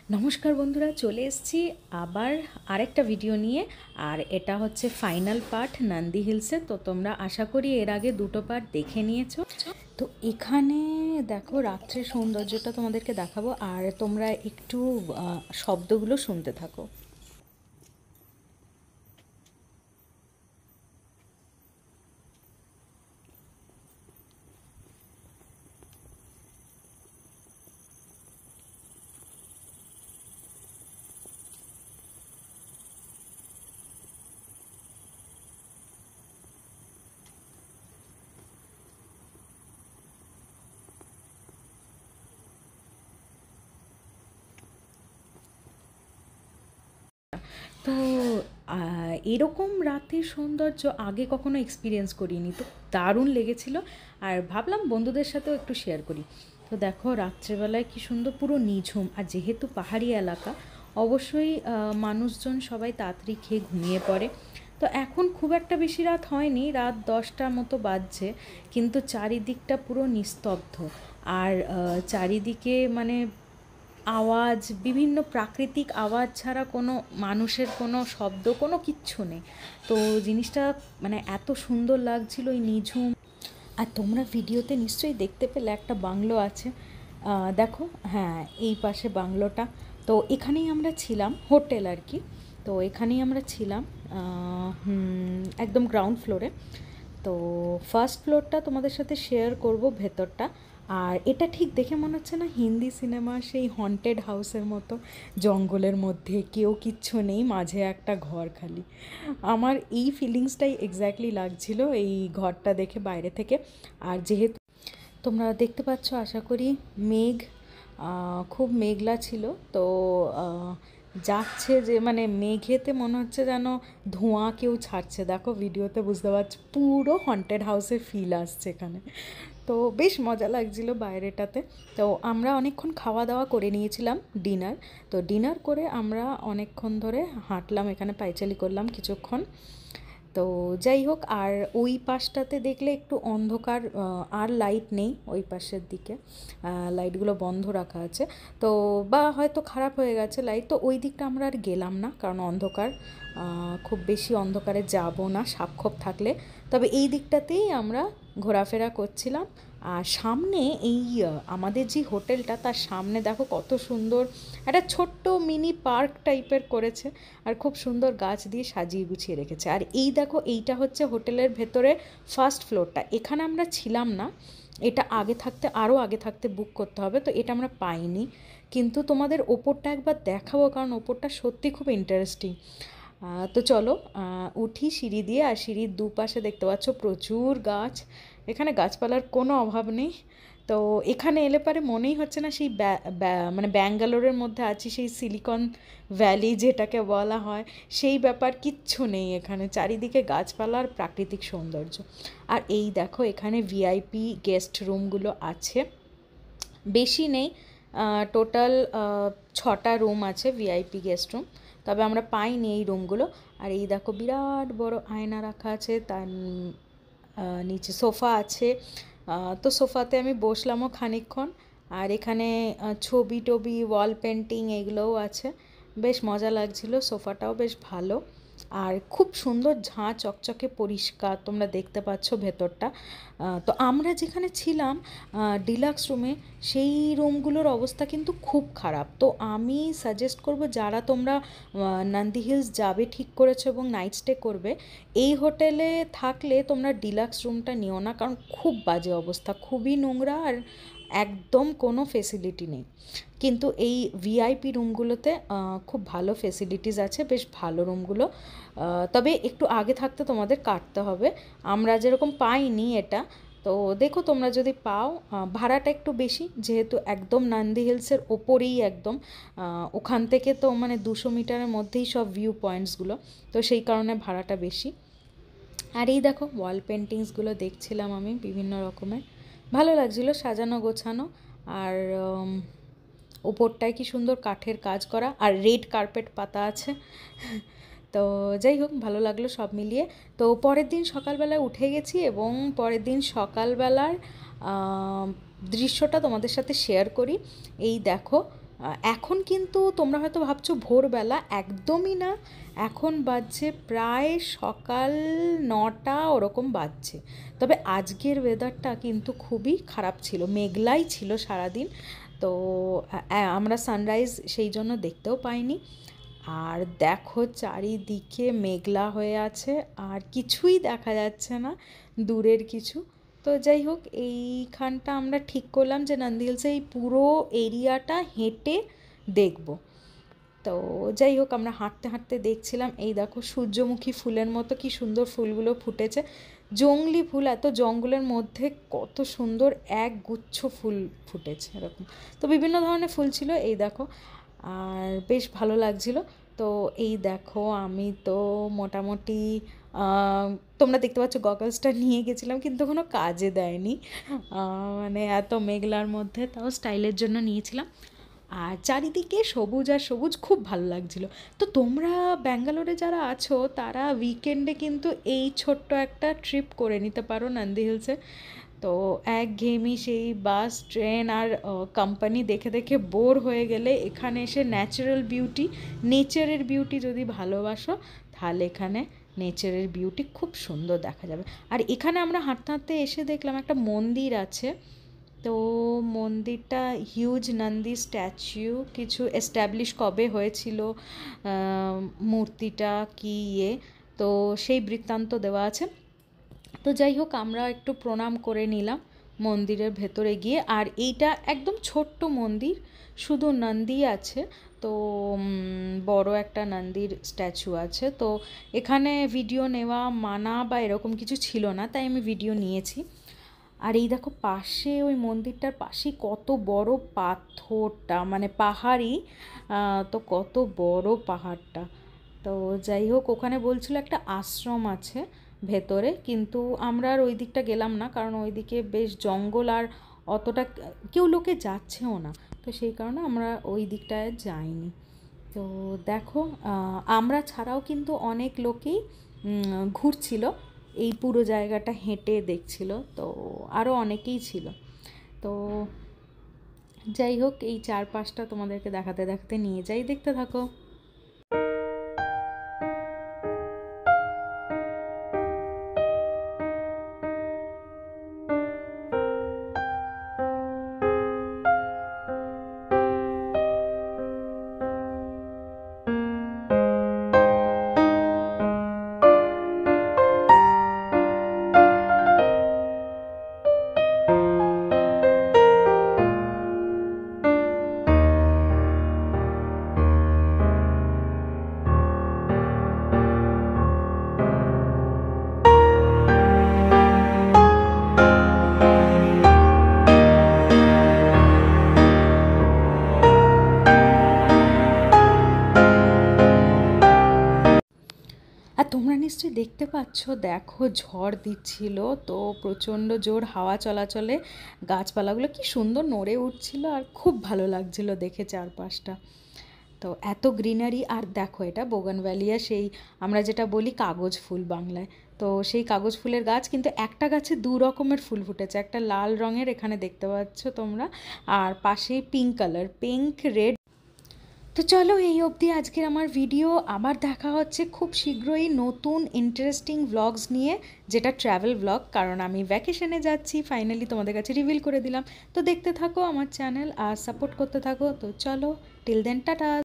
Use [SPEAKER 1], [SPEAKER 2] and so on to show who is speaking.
[SPEAKER 1] নমস্কার বন্ধুরা, চলে এসেছি আবার আরেকটা ভিডিও নিয়ে। আর এটা হচ্ছে ফাইনাল পার্ট নন্দী হিলসে। তো তোমরা আশা করি এর আগে দুটো পার্ট দেখে নিয়েছো। তো এখানে দেখো রাত্রের সৌন্দর্যটা তোমাদেরকে দেখাবো, আর তোমরা একটু শব্দগুলো শুনতে থাকো। তো এরকম রাতের সৌন্দর্য আগে কখনো এক্সপিরিয়েন্স করিনি, তো দারুণ লেগেছিল। আর ভাবলাম বন্ধুদের সাথেও একটু শেয়ার করি। তো দেখো রাত্রেবেলায় কি সুন্দর, পুরো নিঝুম। আর যেহেতু পাহাড়ি এলাকা, অবশ্যই মানুষজন সবাই তাড়াতাড়ি খেয়ে ঘুমিয়ে পড়ে। তো এখন খুব একটা বেশি রাত হয়নি, রাত 10টার মতো বাজছে, কিন্তু চারিদিকটা পুরো নিস্তব্ধ। আর চারিদিকে মানে আওয়াজ, বিভিন্ন প্রাকৃতিক আওয়াজ ছাড়া কোনো মানুষের কোনো শব্দ, কোনো কিচ্ছু নেই। তো জিনিসটা মানে এত সুন্দর লাগছিল এই নিঝুম। আর তোমরা ভিডিওতে নিশ্চয়ই দেখতে পেলে একটা বাংলো আছে, দেখো, হ্যাঁ এই পাশে বাংলোটা। তো এখানেই আমরা ছিলাম, হোটেল আর কি। তো এখানেই আমরা ছিলাম একদম গ্রাউন্ড ফ্লোরে। তো ফার্স্ট ফ্লোরটা তোমাদের সাথে শেয়ার করব, ভেতরটা। আর এটা ঠিক দেখে মনে হচ্ছে না হিন্দি সিনেমা সেই হন্টেড হাউসের মতো, জঙ্গলের মধ্যে কেউ কিচ্ছু নেই, মাঝে একটা ঘর খালি। আমার এই ফিলিংসটাই এক্স্যাক্টলি লাগছিল এই ঘরটা দেখে বাইরে থেকে। আর যেহেতু তোমরা দেখতে পাচ্ছ আশা করি, মেঘ, খুব মেঘলা ছিল। তো যাচ্ছে যে মানে মেঘেতে মনে হচ্ছে যেন ধোঁয়া কেউ ছাড়ছে। দেখো ভিডিওতে বুঝতে পারছো, পুরো হন্টেড হাউসের ফিল আসছে এখানে। তো বেশ মজা লাগছিল বাইরেটাতে। তো আমরা অনেকক্ষণ খাওয়া দাওয়া করে নিয়েছিলাম, ডিনার। তো ডিনার করে আমরা অনেকক্ষণ ধরে হাঁটলাম, এখানে পাইচালি করলাম কিছুক্ষণ। তো যাই হোক, আর ওই পাশটাতে দেখলে একটু অন্ধকার, আর লাইট নেই ওই পাশের দিকে, লাইটগুলো বন্ধ রাখা আছে। তো বা হয়তো খারাপ হয়ে গেছে লাইট, তো ওই দিকটা আমরা আর গেলাম না, কারণ অন্ধকার, খুব বেশি অন্ধকারে যাব না সাপখোপ থাকলে। তবে এই দিকটাতেই আমরা ঘোরাফেরা করছিলাম। আর সামনে এই আমাদের যে হোটেলটা, তার সামনে দেখো কত সুন্দর একটা ছোট্ট মিনি পার্ক টাইপের করেছে। আর খুব সুন্দর গাছ দিয়ে সাজিয়ে গুছিয়ে রেখেছে। আর এই দেখো, এইটা হচ্ছে হোটেলের ভেতরে ফার্স্ট ফ্লোরটা। এখানে আমরা ছিলাম না, এটা আগে থাকতে, আরও আগে থাকতে বুক করতে হবে, তো এটা আমরা পাইনি। কিন্তু তোমাদের ওপরটা একবার দেখাবো, কারণ ওপরটা সত্যি খুব ইন্টারেস্টিং। তো চলো উঠি সিঁড়ি দিয়ে। আর সিঁড়ির দুপাশে দেখতে পাচ্ছ প্রচুর গাছ, এখানে গাছপালার কোনো অভাব নেই। তো এখানে এলে পারে মনেই হচ্ছে না সেই মানে ব্যাঙ্গালোরের মধ্যে আছি, সেই সিলিকন ভ্যালি যেটাকে বলা হয়, সেই ব্যাপার কিচ্ছু নেই এখানে। চারিদিকে গাছপালা আর প্রাকৃতিক সৌন্দর্য। আর এই দেখো এখানে ভিআইপি গেস্ট রুমগুলো আছে, বেশি নেই, টোটাল 6টা রুম আছে ভিআইপি গেস্ট রুম। তবে আমরা পাইনি এই রুমগুলো। আর এই দেখো বিরাট বড় আয়না রাখা আছে, তার নিচে সোফা আছে। তো সোফাতে আমি বসলামও খানিকক্ষণ। আর এখানে ছবি টবি, ওয়াল পেন্টিং এগুলোও আছে, বেশ মজা লাগছিল। সোফাটাও বেশ ভালো, আর খুব সুন্দর ঝাঁ চকচকে পরিষ্কার, তোমরা দেখতে পাচ্ছ ভেতরটা। তো আমরা যেখানে ছিলাম ডিলাক্স রুমে, সেই রুমগুলোর অবস্থা কিন্তু খুব খারাপ। তো আমি সাজেস্ট করব, যারা তোমরা নন্দী হিলস যাবে ঠিক করেছো এবং নাইট স্টে করবে, এই হোটেলে থাকলে তোমরা ডিলাক্স রুমটা নিও না, কারণ খুব বাজে অবস্থা, খুবই নোংরা, আর একদম কোনো ফেসিলিটি নেই। কিন্তু এই ভিআইপি রুমগুলোতে খুব ভালো ফেসিলিটিস আছে, বেশ ভালো রুমগুলো। তবে একটু আগে থাকতে তোমাদের কাটতে হবে, আমরা যেরকম পাইনি এটা। তো দেখো তোমরা যদি পাও, ভাড়াটা একটু বেশি, যেহেতু একদম নন্দী হিলসের ওপরেই একদম, ওখান থেকে তো মানে 200 মিটারের মধ্যেই সব ভিউ পয়েন্টসগুলো, তো সেই কারণে ভাড়াটা বেশি। আর এই দেখো ওয়াল পেন্টিংসগুলো দেখছিলাম আমি, বিভিন্ন রকমের, ভালো লাগছিলো, সাজানো গোছানো। আর ওপরটায় কি সুন্দর কাঠের কাজ করা, আর রেড কার্পেট পাতা আছে। তো যাই হোক, ভালো লাগলো সব মিলিয়ে। তো পরের দিন সকালবেলায় উঠে গেছি, এবং পরের দিন সকালবেলার দৃশ্যটা তোমাদের সাথে শেয়ার করি। এই দেখো, এখন কিন্তু তোমরা হয়তো ভাবছো ভোরবেলা, একদমই না। এখন বাজছে প্রায় সকাল 9টা ওরকম বাজছে। তবে আজকের ওয়েদারটা কিন্তু খুবই খারাপ ছিল, মেঘলাই ছিল সারাদিন। তো আমরা সানরাইজ সেই জন্য দেখতেও পাইনি। আর দেখো চারিদিকে মেঘলা হয়ে আছে, আর কিছুই দেখা যাচ্ছে না, দূরের কিছু। তো যাই হোক, এইখানটা আমরা ঠিক করলাম যে নন্দী হিলসে এই পুরো এরিয়াটা হেঁটে দেখব। তো যাই হোক, আমরা হাঁটতে হাঁটতে দেখছিলাম, এই দেখো সূর্যমুখী ফুলের মতো কি সুন্দর ফুলগুলো ফুটেছে। জংলি ফুল, এত জঙ্গলের মধ্যে কত সুন্দর এক গুচ্ছ ফুল ফুটেছে এরকম। তো বিভিন্ন ধরনের ফুল ছিল, এই দেখো, আর বেশ ভালো লাগছিল। তো এই দেখো, আমি তো মোটামুটি তোমরা দেখতে পাচ্ছ গগলসটা নিয়ে গেছিলাম, কিন্তু কোনো কাজে দেয়নি, মানে এত মেঘলার মধ্যে, তাও স্টাইলের জন্য নিয়েছিলাম। আর চারিদিকে সবুজ আর সবুজ, খুব ভালো লাগছিল। তো তোমরা ব্যাঙ্গালোরে যারা আছো তারা উইকেন্ডে কিন্তু এই ছোট্ট একটা ট্রিপ করে নিতে পারো নন্দী হিলসে। তো একঘেয়েমি সেই বাস ট্রেন আর কোম্পানি দেখে দেখে বোর হয়ে গেলে এখানে এসে নেচারের বিউটি যদি ভালোবাসো, তাহলে এখানে নেচারের বিউটি খুব সুন্দর দেখা যাবে। আর এখানে আমরা হাঁটতে হাঁটতে এসে দেখলাম একটা মন্দির আছে। তো মন্দিরটা হিউজ নন্দী স্ট্যাচু, কিছু এস্টাবলিশ কবে হয়েছিল মূর্তিটা কি তো সেই বৃত্তান্ত দেওয়া আছে। তো যাই হোক, আমরা একটু প্রণাম করে নিলাম মন্দিরের ভেতরে গিয়ে। আর এইটা একদম ছোট্ট মন্দির, শুধু নন্দী আছে। তো বড় একটা নন্দীর স্ট্যাচু আছে। তো এখানে ভিডিও নেওয়া মানা বা এরকম কিছু ছিল না, তাই আমি ভিডিও নিয়েছি। আর এই দেখো পাশে, ওই মন্দিরটার পাশেই কত বড় পাথরটা, মানে পাহাড়ই, তো কত বড় পাহাড়টা। তো যাই হোক, ওখানে বলছিল একটা আশ্রম আছে ভেতরে, কিন্তু আমরা আর ওই দিকটা গেলাম না, কারণ ওই দিকে বেশ জঙ্গল, আর অতটা কেউ লোকে যাচ্ছেও না। তো সেই কারণে আমরা ওই দিকটায় যাইনি। তো দেখো, আমরা ছাড়াও কিন্তু অনেক লোকেই ঘুরছিল, এই পুরো জায়গাটা হেঁটে দেখছিল। তো আরও অনেকেই ছিল। তো যাই হোক, এই চারপাশটা তোমাদেরকে দেখাতে দেখাতে নিয়ে যাই, দেখতে থাকো। আর তোমরা নিশ্চয়ই দেখতে পাচ্ছ, দেখো ঝড় দিচ্ছিল, তো প্রচণ্ড জোর হাওয়া চলাচলে গাছপালাগুলো কি সুন্দর নড়ে উঠছিল, আর খুব ভালো লাগছিল দেখে চারপাশটা। তো এত গ্রিনারি। আর দেখো, এটা বোগানভ্যালিয়া, সেই আমরা যেটা বলি কাগজ ফুল বাংলায়। তো সেই কাগজ ফুলের গাছ, কিন্তু একটা গাছে 2 রকমের ফুল ফুটেছে, একটা লাল রঙের এখানে দেখতে পাচ্ছ তোমরা, আর পাশেই পিঙ্ক কালার, পিঙ্ক রেড। তো চলো, এই অবধি আজকের আমার ভিডিও। আবার দেখা হচ্ছে খুব শীঘ্রই নতুন ইন্টারেস্টিং ভ্লগস নিয়ে, যেটা ট্র্যাভেল ভ্লগ, কারণ আমি ভ্যাকেশনে যাচ্ছি, ফাইনালি তোমাদের কাছে রিভিল করে দিলাম। তো দেখতে থাকো আমার চ্যানেল আর সাপোর্ট করতে থাকো। তো চলো, টিল দেন, টাটা।